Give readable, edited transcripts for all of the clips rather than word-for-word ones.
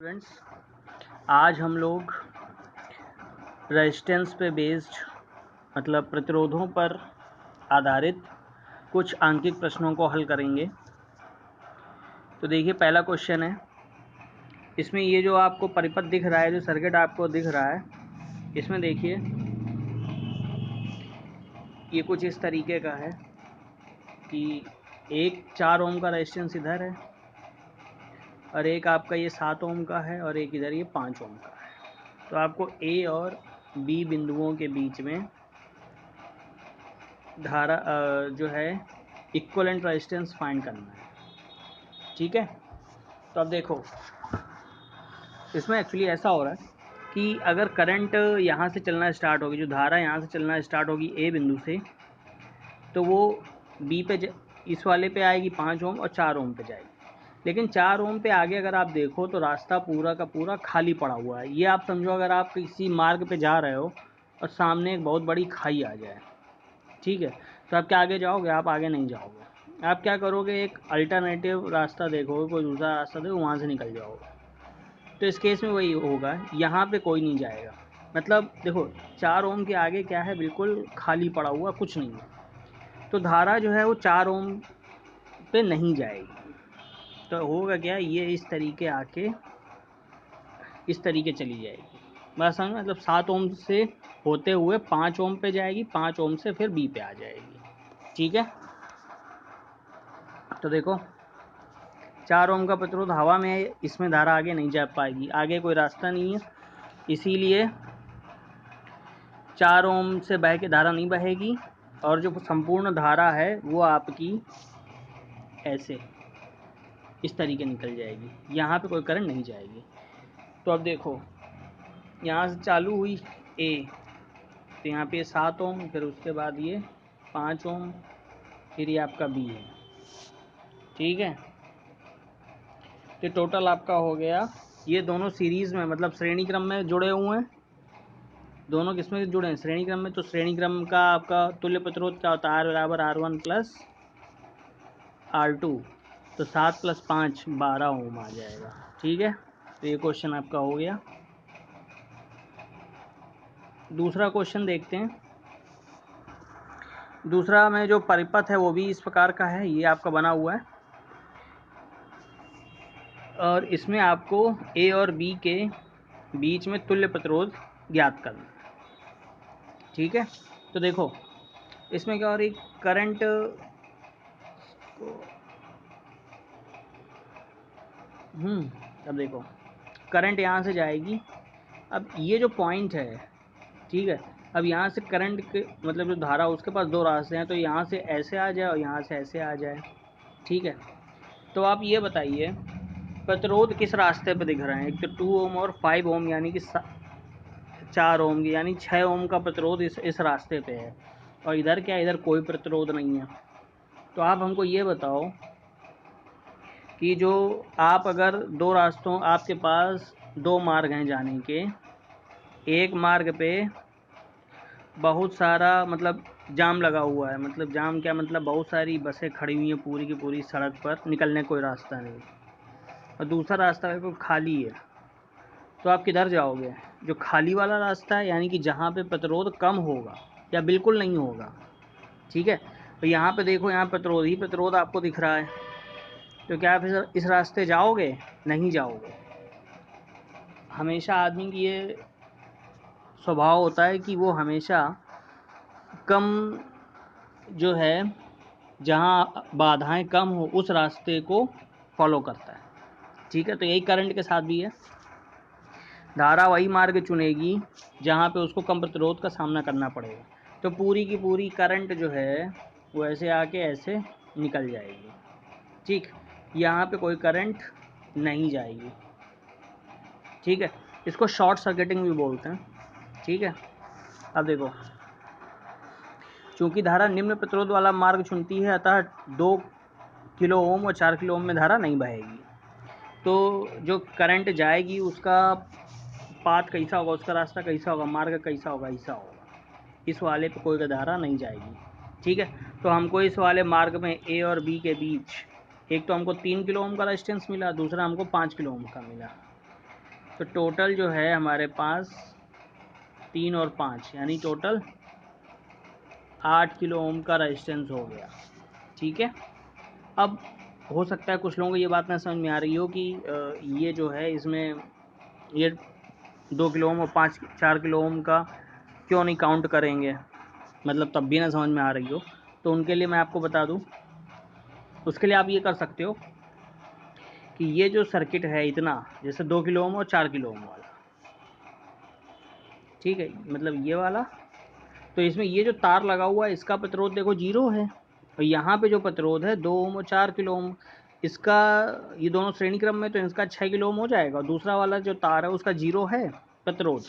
Students, आज हम लोग रेजिस्टेंस पे बेस्ड मतलब प्रतिरोधों पर आधारित कुछ आंकिक प्रश्नों को हल करेंगे। तो देखिए, पहला क्वेश्चन है, इसमें ये जो आपको परिपथ दिख रहा है, जो सर्किट आपको दिख रहा है, इसमें देखिए ये कुछ इस तरीके का है कि एक 4 ओम का रेजिस्टेंस इधर है और एक आपका ये 7 ओम का है और एक इधर ये 5 ओम का है। तो आपको ए और बी बिंदुओं के बीच में धारा जो है इक्विवेलेंट रेजिस्टेंस फाइंड करना है। ठीक है, तो अब देखो, इसमें एक्चुअली ऐसा हो रहा है कि अगर करंट यहाँ से चलना स्टार्ट होगी, जो धारा यहाँ से चलना स्टार्ट होगी ए बिंदु से, तो वो बी पे इस वाले पे आएगी 5 ओम और 4 ओम पे जाएगी। लेकिन 4 ओम पे आगे अगर आप देखो तो रास्ता पूरा का पूरा खाली पड़ा हुआ है। ये आप समझो, अगर आप किसी मार्ग पे जा रहे हो और सामने एक बहुत बड़ी खाई आ जाए, ठीक है, तो आप क्या आगे जाओगे? आप आगे नहीं जाओगे। आप क्या करोगे? एक अल्टरनेटिव रास्ता देखोगे, कोई दूसरा रास्ता देखो, वहाँ से निकल जाओगे। तो इस केस में वही होगा, यहाँ पे कोई नहीं जाएगा। मतलब देखो, 4 ओम के आगे क्या है? बिल्कुल खाली पड़ा हुआ, कुछ नहीं है। तो धारा जो है वो 4 ओम पे नहीं जाएगी। तो होगा क्या? ये इस तरीके आके इस तरीके चली जाएगी। बस समझ, मतलब 7 ओम से होते हुए 5 ओम पे जाएगी, 5 ओम से फिर बी पे आ जाएगी। ठीक है, तो देखो 4 ओम का प्रतिरोध हवा में है, इसमें धारा आगे नहीं जा पाएगी, आगे कोई रास्ता नहीं है, इसीलिए 4 ओम से बह के धारा नहीं बहेगी और जो संपूर्ण धारा है वो आपकी ऐसे इस तरीके निकल जाएगी, यहाँ पे कोई करंट नहीं जाएगी। तो अब देखो, यहाँ से चालू हुई ए, तो यहाँ पे 7 ओम, फिर उसके बाद ये 5 ओम, फिर ये आपका बी है। ठीक है, तो टोटल आपका हो गया, ये दोनों सीरीज़ में मतलब श्रेणी क्रम में जुड़े हुए हैं। दोनों किसमें जुड़े हैं? श्रेणी क्रम में। तो श्रेणी क्रम का आपका तुल्य प्रतिरोध क्या होता है? R बराबर R1 प्लस R2। तो 7 + 5 12 ओम आ जाएगा। ठीक है, तो ये क्वेश्चन आपका हो गया। दूसरा क्वेश्चन देखते हैं। दूसरा में जो परिपथ है वो भी इस प्रकार का है, ये आपका बना हुआ है और इसमें आपको ए और बी के बीच में तुल्य प्रतिरोध ज्ञात करना है। ठीक है, तो देखो इसमें क्या हो रही, करंट अब देखो करंट यहाँ से जाएगी। अब ये जो पॉइंट है, ठीक है, अब यहाँ से करंट के मतलब जो धारा, उसके पास दो रास्ते हैं, तो यहाँ से ऐसे आ जाए और यहाँ से ऐसे आ जाए। ठीक है, तो आप ये बताइए प्रतिरोध किस रास्ते पे दिख रहे हैं? एक तो 2 ओम और 5 ओम, यानी कि 4 ओम की, यानी 6 ओम का प्रतिरोध इस रास्ते पे है और इधर क्या, इधर कोई प्रतिरोध नहीं है। तो आप हमको ये बताओ कि जो आप अगर दो रास्तों, आपके पास दो मार्ग हैं जाने के, एक मार्ग पे बहुत सारा मतलब जाम लगा हुआ है, मतलब जाम क्या मतलब, बहुत सारी बसें खड़ी हुई हैं पूरी की पूरी सड़क पर, निकलने कोई रास्ता नहीं, और दूसरा रास्ता बिल्कुल खाली है। तो आप किधर जाओगे? जो खाली वाला रास्ता है, यानी कि जहाँ पे प्रतिरोध कम होगा या बिल्कुल नहीं होगा। ठीक है, तो यहाँ पे देखो, यहाँ प्रतिरोध ही प्रतिरोध आपको दिख रहा है, तो क्या आप इस रास्ते जाओगे? नहीं जाओगे। हमेशा आदमी की ये स्वभाव होता है कि वो हमेशा कम जो है, जहाँ बाधाएं कम हो उस रास्ते को फॉलो करता है। ठीक है, तो यही करंट के साथ भी है। धारा वही मार्ग चुनेगी जहाँ पे उसको कम प्रतिरोध का सामना करना पड़ेगा। तो पूरी की पूरी करंट जो है वो ऐसे आके ऐसे निकल जाएगी। ठीक, यहाँ पे कोई करंट नहीं जाएगी। ठीक है, इसको शॉर्ट सर्किटिंग भी बोलते हैं। ठीक है, अब देखो, चूंकि धारा निम्न प्रतिरोध वाला मार्ग चुनती है, अतः 2 किलो ओम और 4 किलो ओम में धारा नहीं बहेगी। तो जो करंट जाएगी उसका पाथ कैसा होगा, उसका रास्ता कैसा होगा, मार्ग कैसा होगा, ऐसा होगा। इस वाले पे कोई धारा नहीं जाएगी। ठीक है, तो हमको इस वाले मार्ग में ए और बी के बीच एक तो हमको 3 किलो ओम का रेजिस्टेंस मिला, दूसरा हमको 5 किलो ओम का मिला। तो टोटल जो है हमारे पास 3 और 5 यानी टोटल 8 किलो ओम का रेजिस्टेंस हो गया। ठीक है, अब हो सकता है कुछ लोगों को ये बात ना समझ में आ रही हो कि ये जो है इसमें ये 2 किलो ओम और 4 किलो ओम का क्यों नहीं काउंट करेंगे, मतलब तब भी ना समझ में आ रही हो, तो उनके लिए मैं आपको बता दूं। उसके लिए आप ये कर सकते हो कि ये जो सर्किट है इतना, जैसे 2 किलो ओम और 4 किलो ओम वाला, ठीक है, मतलब ये वाला, तो इसमें ये जो तार लगा हुआ है इसका प्रतिरोध देखो 0 है, और यहाँ पे जो प्रतिरोध है 2 ओम और 4 किलो ओम, इसका ये दोनों श्रेणी क्रम में तो इसका 6 किलो ओम हो जाएगा, और दूसरा वाला जो तार है उसका 0 है प्रतिरोध।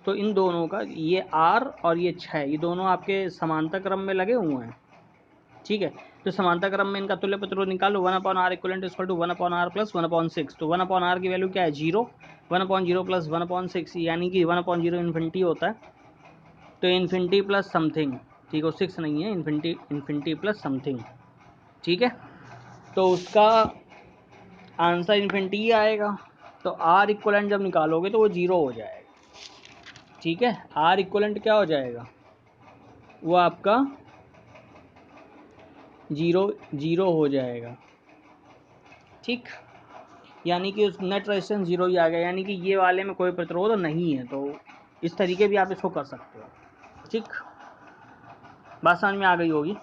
तो इन दोनों का ये R और ये 6, ये दोनों आपके समांतर क्रम में लगे हुए हैं। ठीक है, तो समांतर क्रम में इनका तुल्य प्रतिरोध निकालो, 1/R equivalent equal to 1/R plus 1/6। तो 1/R की वैल्यू क्या है 0, 1/0 प्लस 1/6 यानी कि 1/0 इन्फिनिटी होता है, तो इन्फिनिटी प्लस समथिंग, ठीक है, 6 नहीं है, इन्फिनिटी प्लस समथिंग। ठीक है, तो उसका आंसर इन्फिनिटी ही आएगा। तो आर इक्वलेंट जब निकालोगे तो वो 0 हो जाएगा। ठीक है, आर इक्वलेंट क्या हो जाएगा, वो आपका 0 हो जाएगा। ठीक, यानी कि उस नेट रेजिस्टेंस 0 ही आ गया, यानी कि ये वाले में कोई प्रतिरोध नहीं है। तो इस तरीके भी आप इसको कर सकते हो। ठीक, बात समझ में आ गई होगी।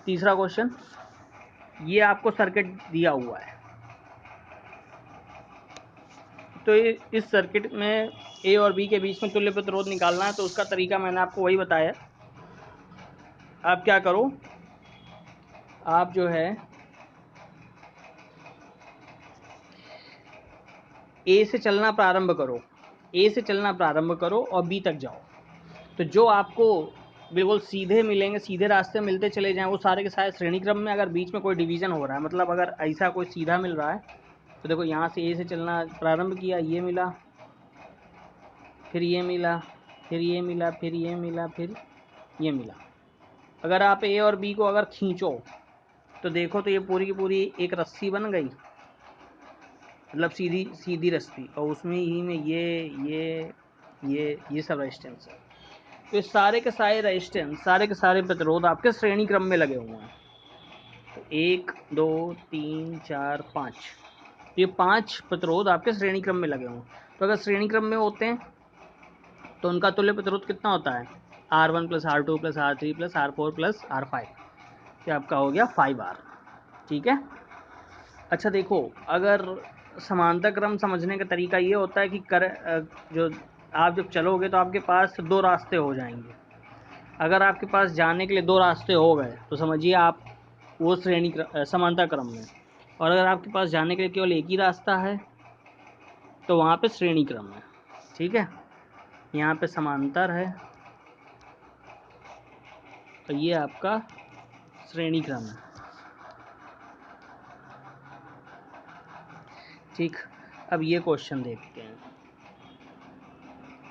तीसरा क्वेश्चन, ये आपको सर्किट दिया हुआ है, तो इस सर्किट में ए और बी के बीच में तुल्य प्रतिरोध निकालना है। तो उसका तरीका मैंने आपको वही बताया। आप क्या करो, आप जो है ए से चलना प्रारंभ करो, ए से चलना प्रारंभ करो और बी तक जाओ। तो जो आपको बिल्कुल सीधे मिलेंगे, सीधे रास्ते मिलते चले जाएं, वो सारे के सारे श्रेणी क्रम में। अगर बीच में कोई डिवीज़न हो रहा है, मतलब अगर ऐसा कोई सीधा मिल रहा है, तो देखो यहाँ से ए से चलना प्रारंभ किया, ये मिला, फिर ये मिला, फिर ये मिला, फिर ये मिला, फिर ये मिला। अगर आप ए और बी को अगर खींचो तो देखो तो ये पूरी की पूरी एक रस्सी बन गई, मतलब सीधी सीधी रस्सी, और उसमें ही में ये सब रेजिस्टेंस है। तो ये सारे के सारे रेजिस्टेंस, सारे के सारे प्रतिरोध आपके श्रेणी क्रम में लगे हुए हैं। तो 1 2 3 4 5, ये 5 प्रतिरोध आपके श्रेणी क्रम में लगे हुए हैं। तो अगर श्रेणी क्रम में होते हैं तो उनका तुल्य प्रतिरोध कितना होता है, R1 plus R2 plus R3 plus R4 plus R5, ये आपका हो गया 5R। ठीक है, अच्छा देखो, अगर समांतर क्रम समझने का तरीका ये होता है कि जो आप जब चलोगे तो आपके पास 2 रास्ते हो जाएंगे। अगर आपके पास जाने के लिए 2 रास्ते हो गए तो समझिए आप वो समांतर क्रम में, और अगर आपके पास जाने के लिए केवल एक ही रास्ता है तो वहाँ पे श्रेणी क्रम है। ठीक है, यहाँ पे समांतर है, तो ये आपका श्रेणी क्रम है। ठीक, अब ये क्वेश्चन देखते हैं।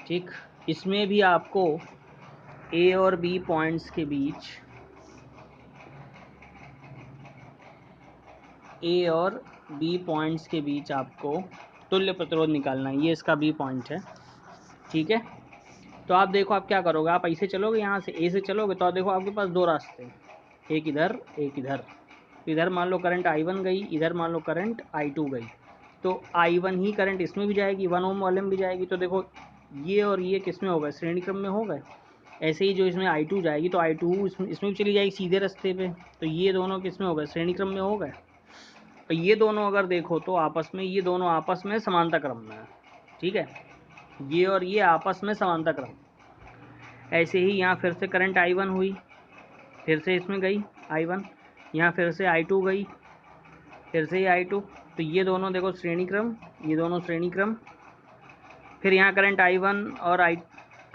ठीक, इसमें भी आपको ए और बी पॉइंट्स के बीच, ए और बी पॉइंट्स के बीच आपको तुल्य प्रतिरोध निकालना है। ये इसका बी पॉइंट है। ठीक है, तो आप देखो आप क्या करोगे, आप ऐसे चलोगे, यहाँ से ए से चलोगे तो आप देखो आपके पास 2 रास्ते हैं, एक इधर एक इधर। इधर मान लो करंट I1 गई, इधर मान लो करंट I2 गई, तो I1 ही करंट इसमें भी जाएगी, 1 ओम वाले में भी जाएगी। तो देखो ये और ये किस में हो गए, श्रेणी क्रम में हो गए। ऐसे ही जो इसमें I2 जाएगी तो I2 इसमें भी चली जाएगी सीधे रास्ते पे, तो ये दोनों किस में हो गए, श्रेणी क्रम में हो गए। और ये दोनों अगर देखो तो आपस में, ये दोनों आपस में समांतर क्रम में है। ठीक है, ये और ये आपस में समांतर क्रम। ऐसे ही यहाँ फिर से करंट I1 हुई, फिर से इसमें गई I1, यहाँ फिर से I2 गई, फिर से ये I2, तो ये दोनों देखो श्रेणी क्रम, ये दोनों श्रेणी क्रम। फिर यहाँ करंट I1 और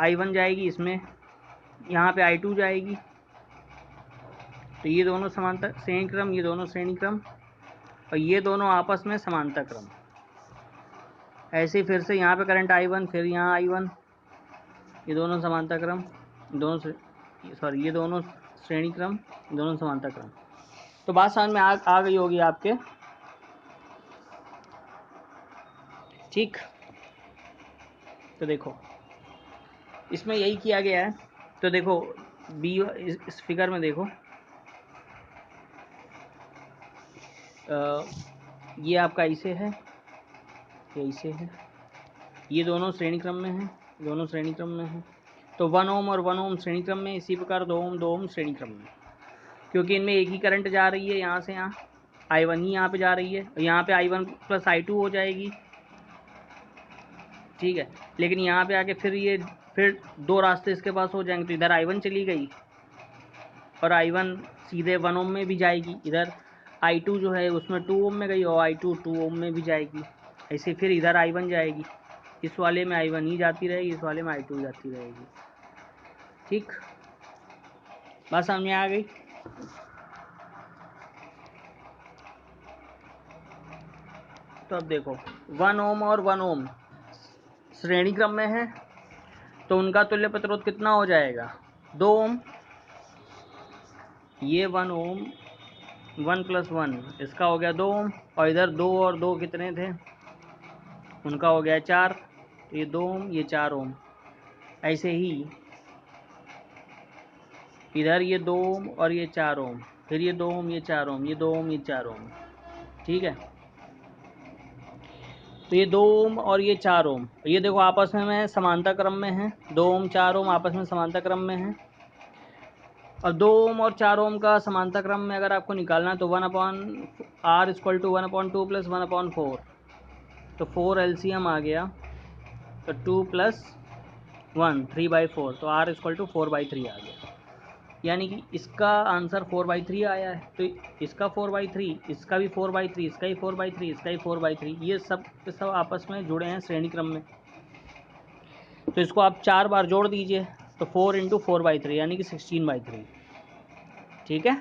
I1 जाएगी इसमें, यहाँ पे I2 जाएगी, तो ये दोनों समांतर श्रेणी क्रम, ये दोनों श्रेणी क्रम, और ये दोनों आपस में समांतर क्रम। ऐसे ही फिर से यहाँ पे करंट I1, फिर यहाँ I1, ये दोनों समांतर क्रम, ये दोनों श्रेणी क्रम, दोनों समांतर क्रम। तो बात समझ में आ गई होगी आपके। ठीक, तो देखो इसमें यही किया गया है। तो देखो बी इस फिगर में देखो ये आपका ऐसे है, ये ऐसे है, ये दोनों श्रेणी क्रम में हैं, दोनों श्रेणी क्रम में हैं। तो 1 ओम और 1 ओम श्रेणी क्रम में, इसी प्रकार 2 ओम श्रेणी क्रम में, क्योंकि इनमें एक ही करंट जा रही है यहाँ से यहाँ, I1 ही यहाँ पे जा रही है, यहाँ पे I1 प्लस I2 हो जाएगी, ठीक है। लेकिन यहाँ पे आके फिर दो रास्ते इसके पास हो जाएंगे, तो इधर I1 चली गई और I1 सीधे 1 ओम में भी जाएगी, इधर I2 जो है उसमें 2 ओम में गई और I2 2 ओम में भी जाएगी। ऐसे फिर इधर I1 जाएगी, इस वाले में I1 ही जाती रहेगी, इस वाले में I2 जाती रहेगी, ठीक। बात समझ में आ गई? तो अब देखो 1 ओम और 1 ओम श्रेणी क्रम में है, तो उनका तुल्य प्रतिरोध कितना हो जाएगा? 2 ओम। ये 1 ओम 1 + 1 इसका हो गया 2 ओम, और इधर 2 और 2 कितने थे? उनका हो गया 4, तो ये 2 ओम ये 4 ओम। ऐसे ही इधर ये 2 ओम और ये 4 ओम, फिर ये 2 ओम ये 4 ओम, ये 2 ओम ये 4 ओम, ठीक है। तो ये 2 ओम और ये 4 ओम, ये देखो आपस में समानता क्रम में है, 2 ओम 4 ओम आपस में समानता क्रम में है। और 2 ओम और 4 ओम का समानता क्रम में अगर आपको निकालना है तो 1/R = 1/2 + 1/4, तो 4 LCM आ गया, तो 2 + 1 3/4, तो R = 4/3 आ गया। यानी कि इसका आंसर 4/3 आया है। तो इसका 4/3, इसका भी 4/3, इसका ही 4/3, इसका ही 4/3, ये सब आपस में जुड़े हैं श्रेणी क्रम में। तो इसको आप 4 बार जोड़ दीजिए, तो 4 × 4/3 यानी कि 16/3, ठीक है।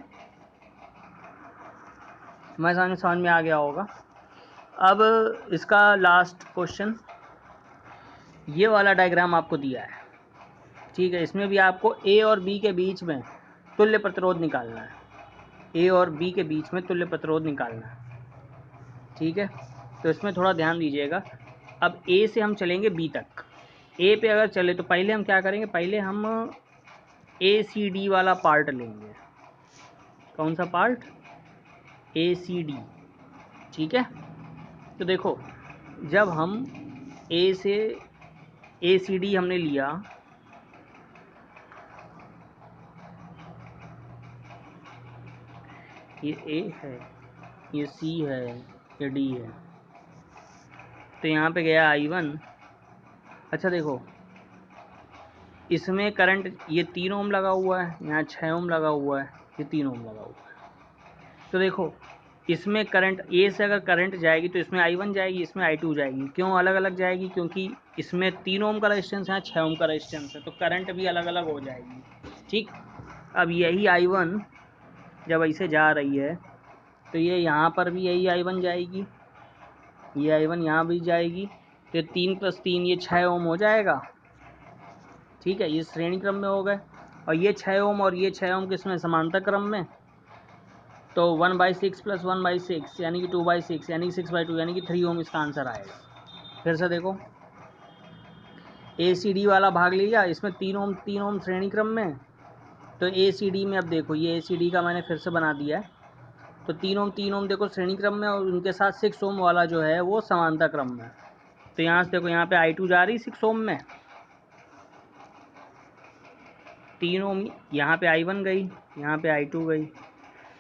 मैं समझ में आ गया होगा। अब इसका लास्ट क्वेश्चन, ये वाला डायग्राम आपको दिया है, ठीक है। इसमें भी आपको ए और बी के बीच में तुल्य प्रतिरोध निकालना है, ए और बी के बीच में तुल्य प्रतिरोध निकालना है, ठीक है। तो इसमें थोड़ा ध्यान दीजिएगा। अब ए से हम चलेंगे बी तक। ए पे अगर चले तो पहले हम क्या करेंगे, पहले हम ACD वाला पार्ट लेंगे। कौन सा पार्ट? ACD, ठीक है। तो देखो जब हम ए से ACD हमने लिया, ये A है, ये C है, ये D है, तो यहाँ पे गया I1। अच्छा देखो इसमें करंट ये 3 ओम लगा हुआ है, यहाँ 6 ओम लगा हुआ है, ये 3 ओम लगा हुआ है। तो देखो इसमें करंट ए से अगर करंट जाएगी तो इसमें I1 जाएगी, इसमें I2 जाएगी। क्यों अलग अलग जाएगी? क्योंकि इसमें 3 ओम का रेजिस्टेंस है, 6 ओम का रेजिस्टेंस है, तो करंट भी अलग अलग हो जाएगी, ठीक। अब यही I1 जब ऐसे जा रही है तो ये यहाँ पर भी यही I1 जाएगी, ये I1 यहाँ भी जाएगी, तो 3 + 3 ये 6 ओम हो जाएगा, ठीक है। ये श्रेणी क्रम में हो गए। और ये 6 ओम और ये 6 ओम किसमें? समांतर क्रम में। तो 1/6 + 1/6 यानी कि 2/6 यानी कि 6/2 यानी कि 3 ओम इसका आंसर आएगा। फिर से देखो ACD वाला भाग लिया, इसमें 3 ओम श्रेणी क्रम में। तो ACD में अब देखो ये ACD का मैंने फिर से बना दिया है, तो 3 ओम देखो श्रेणी क्रम में, और उनके साथ 6 ओम वाला जो है वो समांतर क्रम में। तो यहाँ से देखो यहाँ पे I2 जा रही 6 ओम में, 3 ओम यहाँ पे I1 गई, यहाँ पे I2 गई।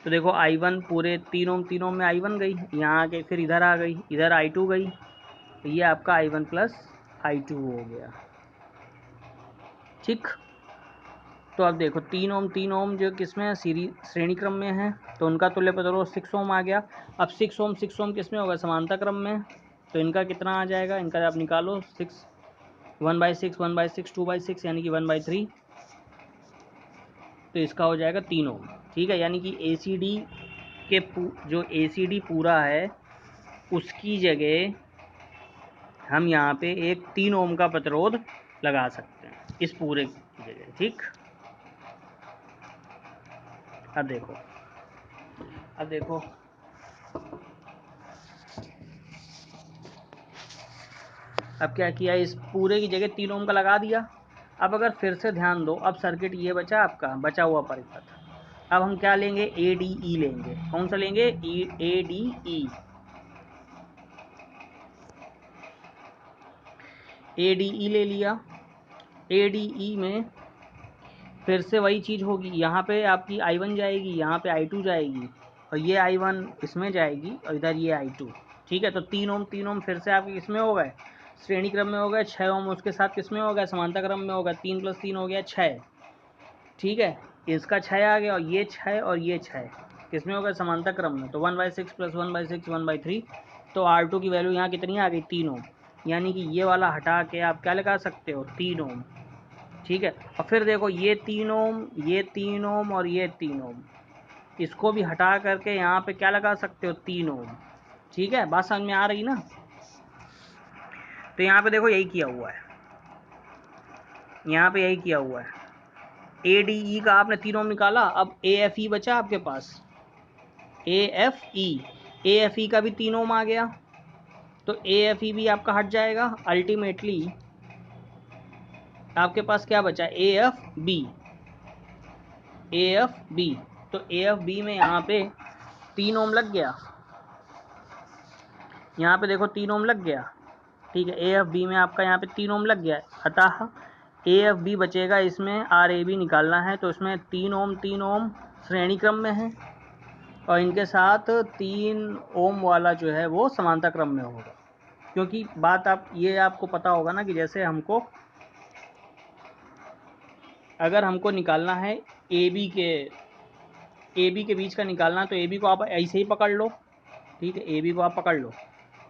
तो देखो I1 पूरे 3 ओम में I1 गई, यहाँ आके फिर इधर आ गई, इधर I2 गई, तो ये आपका I1 + I2 हो गया, ठीक। तो अब देखो 3 ओम जो किसमें है? श्रेणी क्रम में है, तो उनका तुल्य प्रतिरोध 6 ओम आ गया। अब 6 ओम किसमें होगा? समांतर क्रम में। तो इनका कितना आ जाएगा? इनका आप निकालो, 1/6 1/6 2/6 यानी कि 1/3, तो इसका हो जाएगा 3 ओम, ठीक है। यानी कि ACD के जो ACD पूरा है उसकी जगह हम यहाँ पे एक 3 ओम का प्रतिरोध लगा सकते हैं इस पूरे की जगह, ठीक। अब देखो अब क्या किया, इस पूरे की जगह 3 ओम का लगा दिया। अब अगर फिर से ध्यान दो, अब सर्किट ये बचा आपका, बचा हुआ परिपथ। अब हम क्या लेंगे, ए डी ई लेंगे। कौन सा लेंगे, A D E. A D E ले लिया। ए डी ई में फिर से वही चीज़ होगी, यहाँ पे आपकी I1 जाएगी, यहाँ पे I2 जाएगी, और ये I1 इसमें जाएगी, और इधर ये I2। ठीक है, तो 3 ओम फिर से आपके इसमें हो गए, श्रेणी क्रम में हो गए। 6 ओम उसके साथ किसमें हो गया, समांतर क्रम में हो गया। 3 + 3 हो गया 6। ठीक है, इसका 6 आ गया, और ये 6 और ये 6 किसमें हो गया, समांतर क्रम में। तो 1/6 + 1/6 1/3। तो R2 की वैल्यू यहाँ कितनी आ गई, 3 ओम। यानी कि ये वाला हटा के आप क्या लगा सकते हो, 3 ओम। ठीक है, और फिर देखो ये 3 ओम, ये 3 ओम और ये 3 ओम, इसको भी हटा करके यहाँ पे क्या लगा सकते हो, 3 ओम। ठीक है, बात समझ में आ रही ना। तो यहाँ पे देखो यही किया हुआ है, यहाँ पे यही किया हुआ है। ए डी ई का आपने 3 ओम निकाला, अब ए एफ ई बचा आपके पास, ए एफ ई का भी 3 ओम आ गया। तो ए एफ ई भी आपका हट जाएगा। अल्टीमेटली आपके पास क्या बचा, ए एफ बी। तो ए एफ बी में यहाँ पे 3 ओम लग गया, यहाँ पे देखो 3 ओम लग गया। ठीक है, ए एफ बी में आपका यहाँ पे 3 ओम लग गया। अतः ए एफ बी बचेगा, इसमें आर ए बी निकालना है, तो इसमें 3 ओम श्रेणी क्रम में है, और इनके साथ 3 ओम वाला जो है वो समांतर क्रम में होगा। क्योंकि बात आप ये आपको पता होगा ना कि जैसे हमको अगर हमको निकालना है ए बी के बीच का निकालना, तो ए बी को आप ऐसे ही पकड़ लो। ठीक है, ए बी को आप पकड़ लो,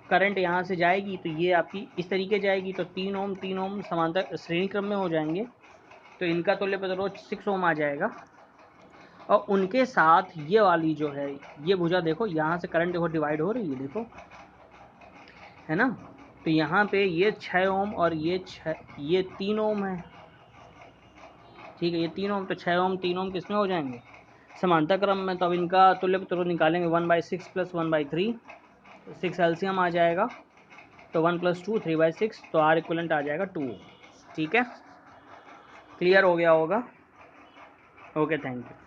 करंट यहाँ से जाएगी तो ये आपकी इस तरीके जाएगी, तो 3 ओम समांतर श्रेणी क्रम में हो जाएंगे। तो इनका तुल्य प्रतिरोध 6 ओम आ जाएगा, और उनके साथ ये वाली जो है ये भुजा देखो, यहाँ से करंट देखो डिवाइड हो रही है, देखो है ना। तो यहाँ पे ये 6 ओम और ये 3 ओम है। ठीक है, ये 3 ओम, तो 6 ओम 3 ओम किसमें हो जाएंगे, समांतर क्रम में। तो अब इनका तुल्य प्रतिरोध निकालेंगे, 1/6 + 1/3, 6 एलसीएम आ जाएगा। तो 1 + 2 3/6, तो आर इक्वलेंट आ जाएगा 2 ओम। ठीक है, क्लियर हो गया होगा। Okay, thank you.